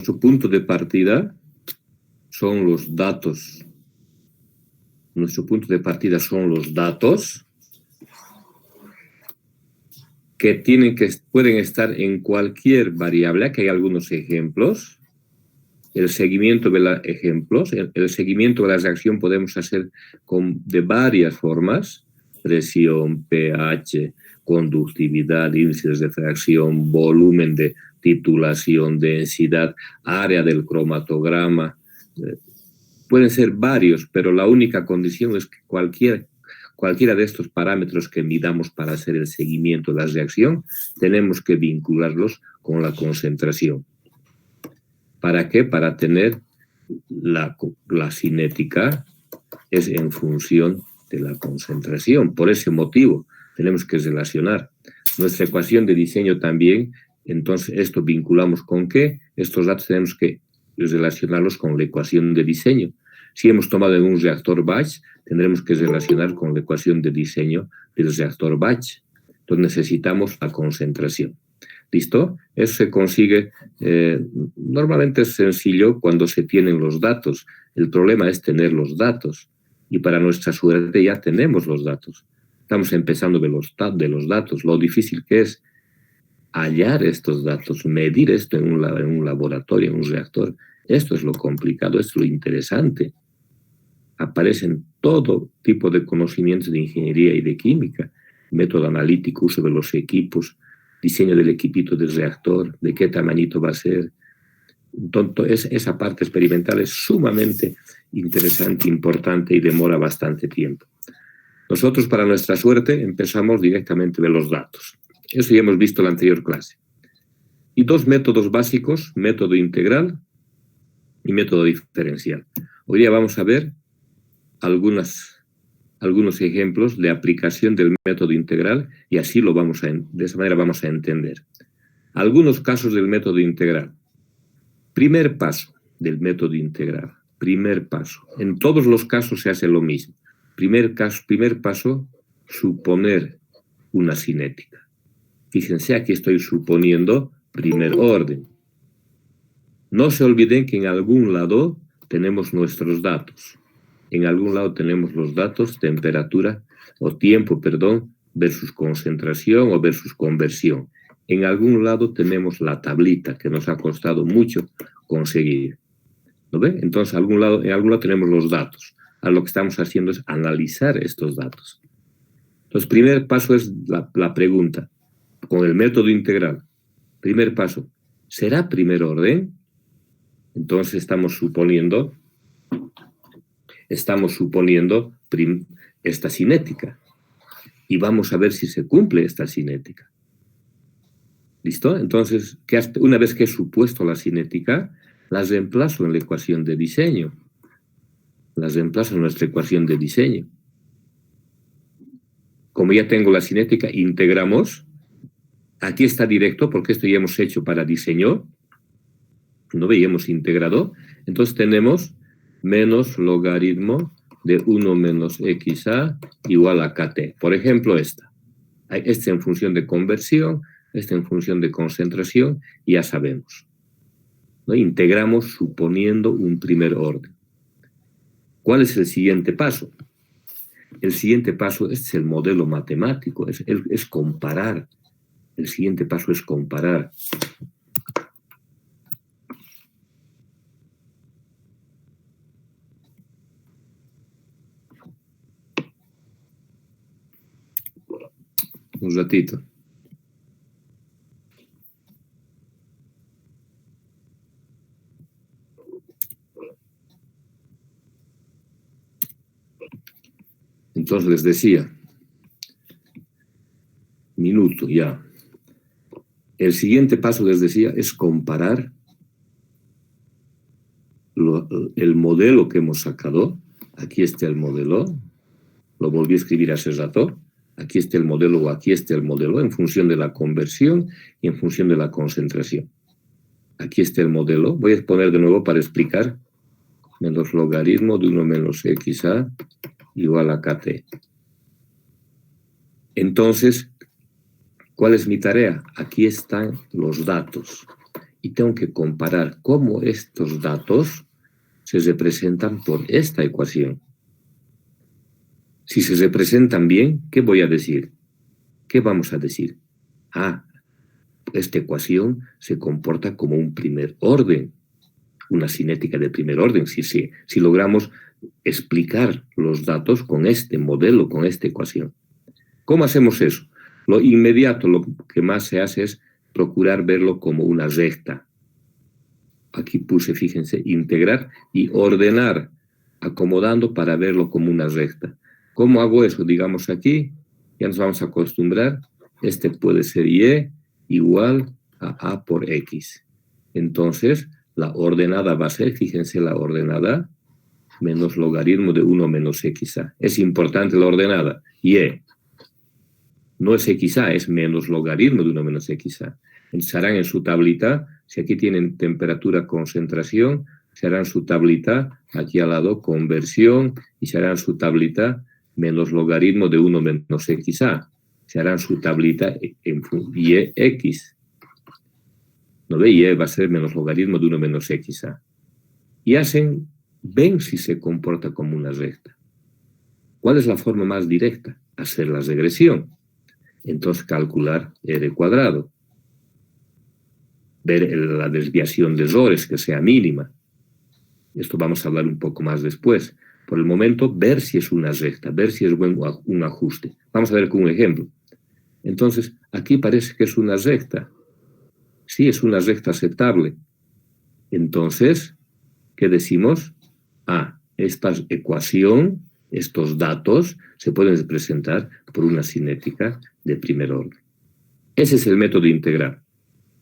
Nuestro punto de partida son los datos. Nuestro punto de partida son los datos que pueden estar en cualquier variable. Aquí hay algunos ejemplos. El seguimiento de los ejemplos, el seguimiento de la reacción podemos hacer de varias formas: presión, pH, conductividad, índices de fracción, volumen de titulación, densidad, área del cromatograma. Pueden ser varios, pero la única condición es que cualquiera de estos parámetros que midamos para hacer el seguimiento de la reacción, tenemos que vincularlos con la concentración. ¿Para qué? Para tener la cinética es en función de la concentración. Por ese motivo tenemos que relacionar. Nuestra ecuación de diseño también, entonces esto vinculamos con qué. Estos datos tenemos que relacionarlos con la ecuación de diseño. Si hemos tomado en un reactor batch, tendremos que relacionar con la ecuación de diseño del reactor batch. Entonces necesitamos la concentración. ¿Listo? Eso se consigue, normalmente es sencillo cuando se tienen los datos. El problema es tener los datos. Y para nuestra suerte ya tenemos los datos. Estamos empezando de los datos. Lo difícil que es hallar estos datos, medir esto en un laboratorio, en un reactor. Esto es lo complicado, esto es lo interesante. Aparecen todo tipo de conocimientos de ingeniería y de química, método analítico, uso de los equipos, diseño del equipito del reactor, de qué tamañito va a ser. Entonces, esa parte experimental es sumamente interesante, importante y demora bastante tiempo. Nosotros, para nuestra suerte, empezamos directamente de los datos. Eso ya hemos visto en la anterior clase. Y dos métodos básicos, método integral y método diferencial. Hoy día vamos a ver algunos ejemplos de aplicación del método integral y así de esa manera vamos a entender. Algunos casos del método integral. Primer paso del método integral. Primer paso. En todos los casos se hace lo mismo. Primer paso, suponer una cinética. Fíjense, aquí estoy suponiendo primer orden. No se olviden que en algún lado tenemos nuestros datos. En algún lado tenemos los datos, temperatura o tiempo, versus concentración o versus conversión. En algún lado tenemos la tablita que nos ha costado mucho conseguir. ¿Lo ven? Entonces, en algún lado tenemos los datos. Ahora lo que estamos haciendo es analizar estos datos. Entonces, primer paso es la pregunta. Con el método integral, primer paso, ¿será primer orden? Entonces estamos suponiendo esta cinética. Y vamos a ver si se cumple esta cinética. ¿Listo? Entonces, una vez que he supuesto la cinética, las reemplazo en la ecuación de diseño. Las reemplazo en nuestra ecuación de diseño. Como ya tengo la cinética, integramos. Aquí está directo, porque esto ya hemos hecho para diseño. No veíamos integrado. Entonces tenemos menos logaritmo de 1 menos xa igual a kt. Por ejemplo, esta. Esta en función de conversión, esta en función de concentración, y ya sabemos. ¿No? Integramos suponiendo un primer orden. ¿Cuál es el siguiente paso? El siguiente paso es el modelo matemático, es comparar. El siguiente paso es comparar. Un ratito. Entonces les decía, minuto ya. El siguiente paso, les decía, es comparar el modelo que hemos sacado. Aquí está el modelo. Lo volví a escribir hace rato. Aquí está el modelo o aquí está el modelo en función de la conversión y en función de la concentración. Aquí está el modelo. Voy a poner de nuevo para explicar. Menos logaritmo de 1 menos xa igual a kt. Entonces, ¿cuál es mi tarea? Aquí están los datos. y tengo que comparar cómo estos datos se representan por esta ecuación. Si se representan bien, ¿qué voy a decir? ¿Qué vamos a decir? Ah, esta ecuación se comporta como un primer orden, una cinética de primer orden, si logramos explicar los datos con este modelo, con esta ecuación. ¿Cómo hacemos eso? Lo inmediato, lo que más se hace es procurar verlo como una recta. Aquí puse, fíjense, integrar y ordenar, acomodando para verlo como una recta. ¿Cómo hago eso? Digamos aquí, ya nos vamos a acostumbrar, este puede ser y igual a a por x. Entonces, la ordenada va a ser, fíjense, la ordenada menos logaritmo de 1 menos xa. Es importante la ordenada. Y no es xa, es menos logaritmo de 1 menos xa. Se harán en su tablita, si aquí tienen temperatura, concentración, se harán su tablita, aquí al lado, conversión, y se harán su tablita menos logaritmo de 1 menos xa. Se harán su tablita en y x. ¿No ve? Y va a ser menos logaritmo de 1 menos xa. Y ven si se comporta como una recta. ¿Cuál es la forma más directa? Hacer la regresión. Entonces calcular r cuadrado. Ver la desviación de errores, que sea mínima. Esto vamos a hablar un poco más después. Por el momento, ver si es una recta, ver si es un ajuste. Vamos a ver con un ejemplo. Entonces, aquí parece que es una recta. Sí, es una recta aceptable. Entonces, ¿qué decimos? Esta ecuación, estos datos, se pueden representar por una cinética de primer orden. Ese es el método integral.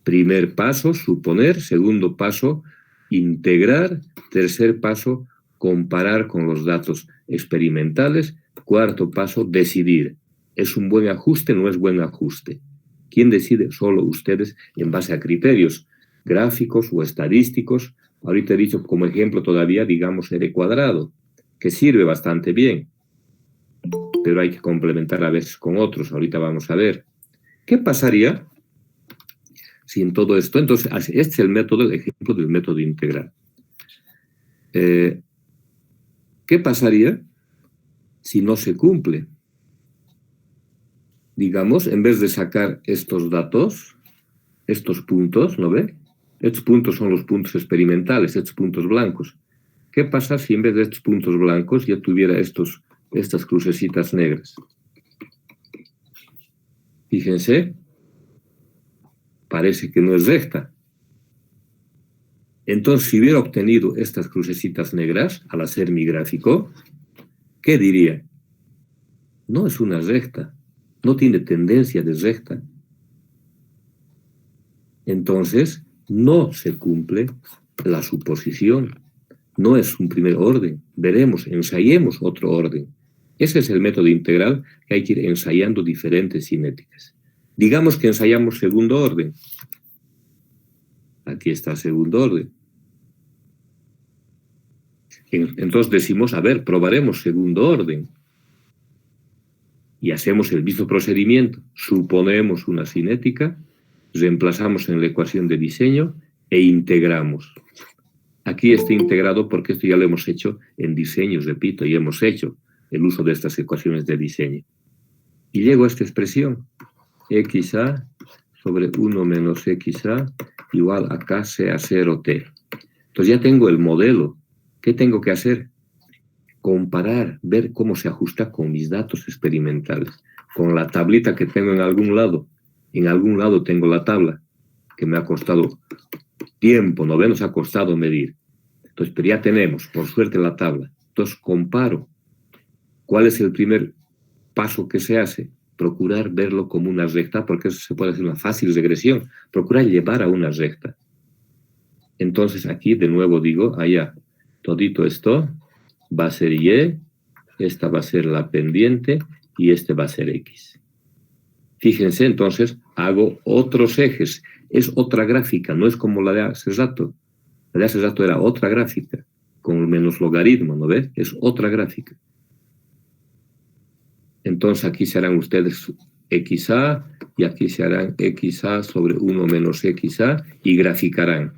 Primer paso, suponer. Segundo paso, integrar. Tercer paso, comparar con los datos experimentales. Cuarto paso, decidir. ¿Es un buen ajuste o no es buen ajuste? ¿Quién decide? Solo ustedes, en base a criterios gráficos o estadísticos. Ahorita he dicho como ejemplo todavía, digamos, r cuadrado, que sirve bastante bien, pero hay que complementar a veces con otros. Ahorita vamos a ver. ¿Qué pasaría si en todo esto? Entonces, este es el método, el ejemplo del método integral. ¿Qué pasaría si no se cumple? Digamos, en vez de sacar estos datos, estos puntos, ¿no ve? Estos puntos son los puntos experimentales, estos puntos blancos. ¿Qué pasa si en vez de estos puntos blancos ya tuviera estas crucecitas negras? Fíjense, parece que no es recta. Entonces, si hubiera obtenido estas crucecitas negras al hacer mi gráfico, ¿qué diría? No es una recta, no tiene tendencia de recta. Entonces, no se cumple la suposición. No es un primer orden. Veremos, ensayemos otro orden. Ese es el método integral, que hay que ir ensayando diferentes cinéticas. Digamos que ensayamos segundo orden. Aquí está segundo orden. Entonces decimos, a ver, probaremos segundo orden. Y hacemos el mismo procedimiento. Suponemos una cinética, reemplazamos en la ecuación de diseño e integramos. Aquí está integrado porque esto ya lo hemos hecho en diseño, repito, y hemos hecho el uso de estas ecuaciones de diseño. Y llego a esta expresión, xa sobre 1 menos xa igual a k sea 0t. Entonces ya tengo el modelo. ¿Qué tengo que hacer? Comparar, ver cómo se ajusta con mis datos experimentales, con la tablita que tengo en algún lado. En algún lado tengo la tabla, que me ha costado tiempo, ¿no ven? Nos ha costado medir. Entonces, pero ya tenemos, por suerte, la tabla. Entonces, comparo. ¿Cuál es el primer paso que se hace? Procurar verlo como una recta, porque eso se puede hacer una fácil regresión. Procurar llevar a una recta. Entonces, aquí, de nuevo digo, allá, todito esto va a ser y, esta va a ser la pendiente, y este va a ser x. Fíjense, entonces, hago otros ejes. Es otra gráfica, no es como la de hace rato. La de hace rato era otra gráfica, con menos logaritmo, ¿no ves? Es otra gráfica. Entonces aquí se harán ustedes XA, y aquí se harán XA sobre 1 menos XA, y graficarán.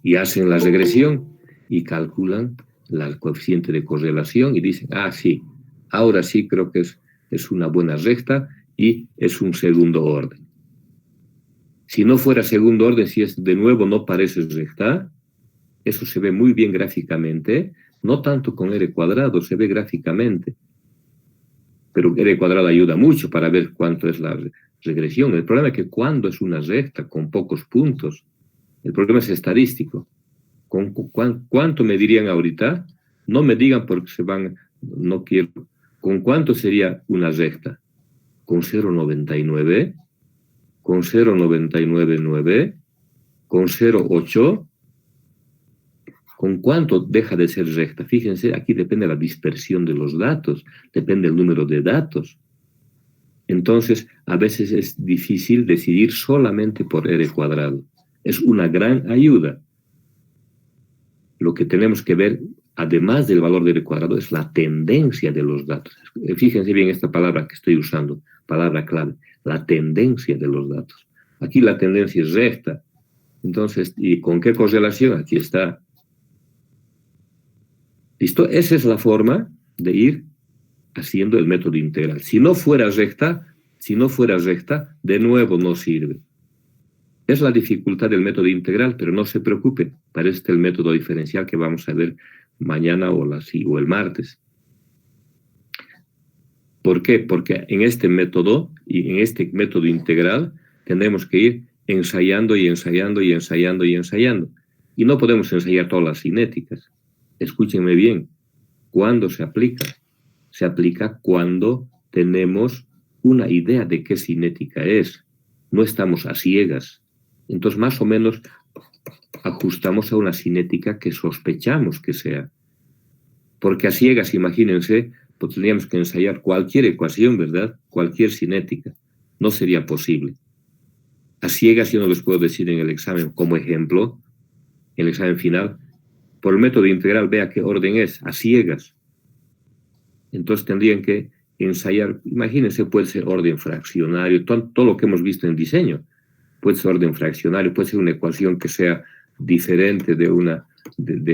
Y hacen la regresión y calculan el coeficiente de correlación y dicen, sí, ahora sí creo que es una buena recta y es un segundo orden. Si no fuera segundo orden, si es de nuevo no parece recta, eso se ve muy bien gráficamente, no tanto con R cuadrado, se ve gráficamente. Pero R cuadrado ayuda mucho para ver cuánto es la regresión. El problema es que cuando es una recta con pocos puntos, el problema es estadístico. ¿Cuánto me dirían ahorita? No me digan porque no quiero. ¿Con cuánto sería una recta? ¿Con 0,99? ¿Con 0,999? ¿Con 0,8? ¿Con cuánto deja de ser recta? Fíjense, aquí depende la dispersión de los datos, depende el número de datos. Entonces, a veces es difícil decidir solamente por R cuadrado. Es una gran ayuda. Lo que tenemos que ver, además del valor de R cuadrado, es la tendencia de los datos. Fíjense bien esta palabra que estoy usando, palabra clave, la tendencia de los datos. Aquí la tendencia es recta. Entonces, ¿y con qué correlación? Aquí está. ¿Listo? Esa es la forma de ir haciendo el método integral. Si no fuera recta, de nuevo no sirve. Es la dificultad del método integral, pero no se preocupe, para este el método diferencial que vamos a ver mañana o el martes. ¿Por qué? Porque en este método integral tendremos que ir ensayando y ensayando y ensayando y ensayando. Y no podemos ensayar todas las cinéticas. Escúchenme bien, ¿cuándo se aplica? Se aplica cuando tenemos una idea de qué cinética es. No estamos a ciegas. Entonces, más o menos, ajustamos a una cinética que sospechamos que sea. Porque a ciegas, imagínense, pues tendríamos que ensayar cualquier ecuación, ¿verdad? Cualquier cinética. No sería posible. A ciegas yo no les puedo decir en el examen, como ejemplo, en el examen final, por el método integral, vea qué orden es, a ciegas. Entonces tendrían que ensayar, imagínense, puede ser orden fraccionario, todo lo que hemos visto en diseño, puede ser orden fraccionario, puede ser una ecuación que sea diferente de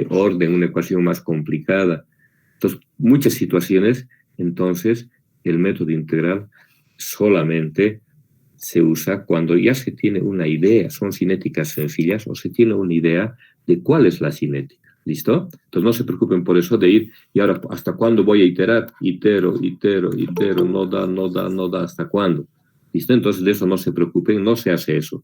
orden, una ecuación más complicada. Entonces, muchas situaciones, entonces, el método integral solamente se usa cuando ya se tiene una idea, son cinéticas sencillas, o se tiene una idea de cuál es la cinética. ¿Listo? Entonces no se preocupen por eso de ir, y ahora, ¿hasta cuándo voy a iterar? Itero, no da, ¿hasta cuándo? ¿Listo? Entonces de eso no se preocupen, no se hace eso. O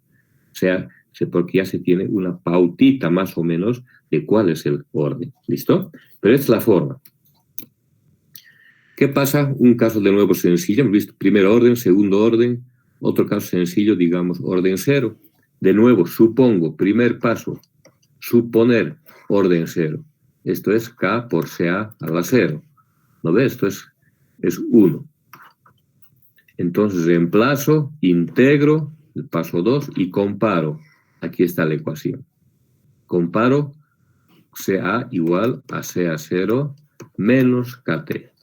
sea, porque ya se tiene una pautita más o menos de cuál es el orden. ¿Listo? Pero esta es la forma. ¿Qué pasa? Un caso de nuevo sencillo, hemos visto primer orden, segundo orden, otro caso sencillo, digamos, orden cero. De nuevo, supongo, primer paso, suponer orden cero. Esto es K por CA a la 0. ¿No ves? Esto es 1. Entonces reemplazo, integro, el paso 2, y comparo. Aquí está la ecuación. Comparo CA igual a CA0 menos KT.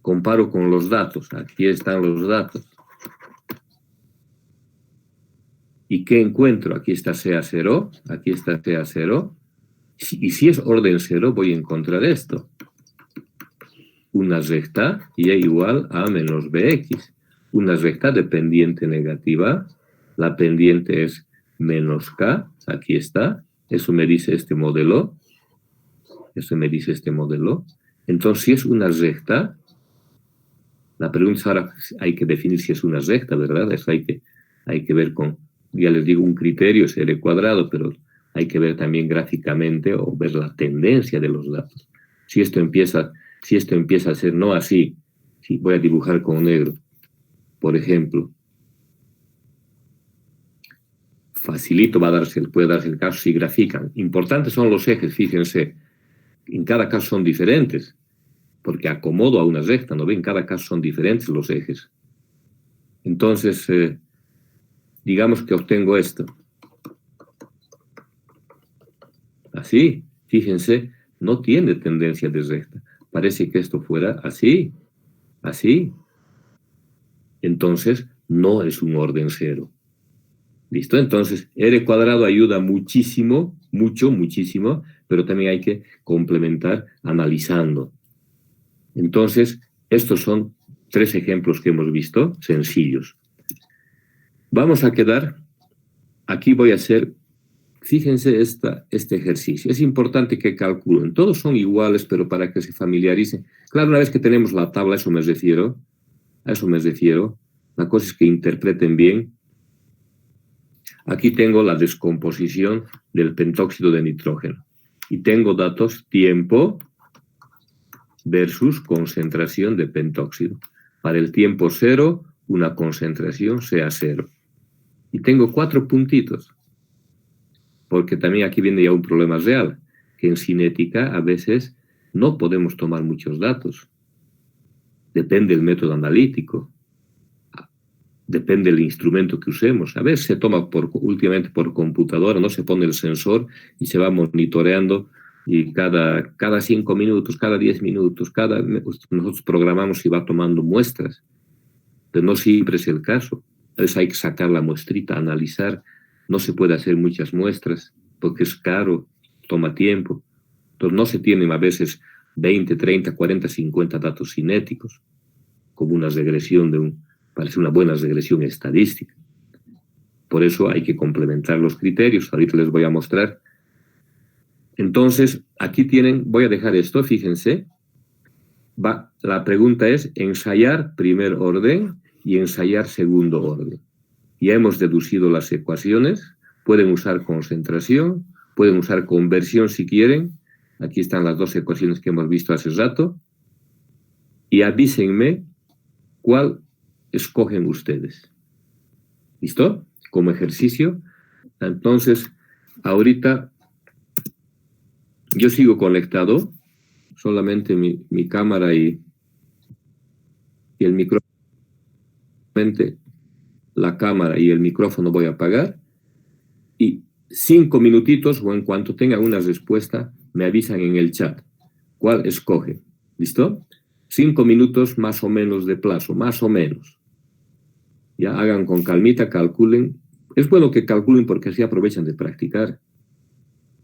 Comparo con los datos. Aquí están los datos. ¿Y qué encuentro? Aquí está CA0, aquí está CA0. Y si es orden 0, voy a encontrar esto. Una recta y igual a menos bx. Una recta de pendiente negativa. La pendiente es menos k. Aquí está. Eso me dice este modelo. Entonces, si es una recta, la pregunta es ahora, hay que definir si es una recta, ¿verdad? Eso hay que ver con, ya les digo, un criterio es R cuadrado, pero hay que ver también gráficamente o ver la tendencia de los datos. Si esto empieza a ser no así, si voy a dibujar con negro, por ejemplo, facilito puede darse el caso si grafican. Importantes son los ejes, fíjense, en cada caso son diferentes, porque acomodo a una recta, ¿no ven? En cada caso son diferentes los ejes. Entonces, digamos que obtengo esto. Así, fíjense, no tiene tendencia de recta. parece que esto fuera así, así. Entonces, no es un orden cero. ¿Listo? Entonces, R cuadrado ayuda muchísimo, muchísimo, pero también hay que complementar analizando. Entonces, estos son 3 ejemplos que hemos visto, sencillos. Vamos a quedar, aquí voy a hacer, fíjense este ejercicio. Es importante que calculen, todos son iguales, pero para que se familiaricen. Claro, una vez que tenemos la tabla, a eso me refiero, la cosa es que interpreten bien. Aquí tengo la descomposición del pentóxido de nitrógeno. Y tengo datos tiempo versus concentración de pentóxido. Para el tiempo 0, una concentración sea 0. Y tengo 4 puntitos. Porque también aquí viene ya un problema real, que en cinética a veces no podemos tomar muchos datos. Depende del método analítico. Depende del instrumento que usemos. A veces se toma últimamente por computadora, no se pone el sensor y se va monitoreando y cada 5 minutos, cada 10 minutos, nosotros programamos y va tomando muestras. Pero no siempre es el caso. A veces hay que sacar la muestrita, analizar. No se puede hacer muchas muestras porque es caro, toma tiempo. Entonces no se tienen a veces 20, 30, 40, 50 datos cinéticos, como una regresión parece una buena regresión estadística. Por eso hay que complementar los criterios. Ahorita les voy a mostrar. Entonces, aquí tienen, voy a dejar esto, fíjense. La pregunta es ensayar primer orden y ensayar segundo orden. Ya hemos deducido las ecuaciones. Pueden usar concentración, pueden usar conversión si quieren. Aquí están las 2 ecuaciones que hemos visto hace rato. Y avísenme cuál escogen ustedes. ¿Listo? Como ejercicio. Entonces, ahorita yo sigo conectado, solamente mi cámara y el micrófono. La cámara y el micrófono voy a apagar. Y 5 minutitos, o en cuanto tengan una respuesta, me avisan en el chat cuál escogen. ¿Listo? 5 minutos más o menos de plazo, más o menos. Ya hagan con calmita, calculen. Es bueno que calculen porque así aprovechan de practicar.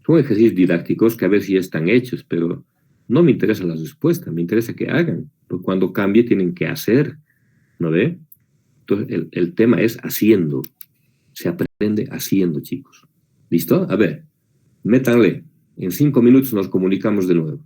Son ejercicios didácticos que a veces ya están hechos, pero no me interesa la respuesta, me interesa que hagan. Porque cuando cambie tienen que hacer, ¿no ve? Entonces el tema es haciendo. Se aprende haciendo, chicos. ¿Listo? A ver, métanle. En 5 minutos nos comunicamos de nuevo.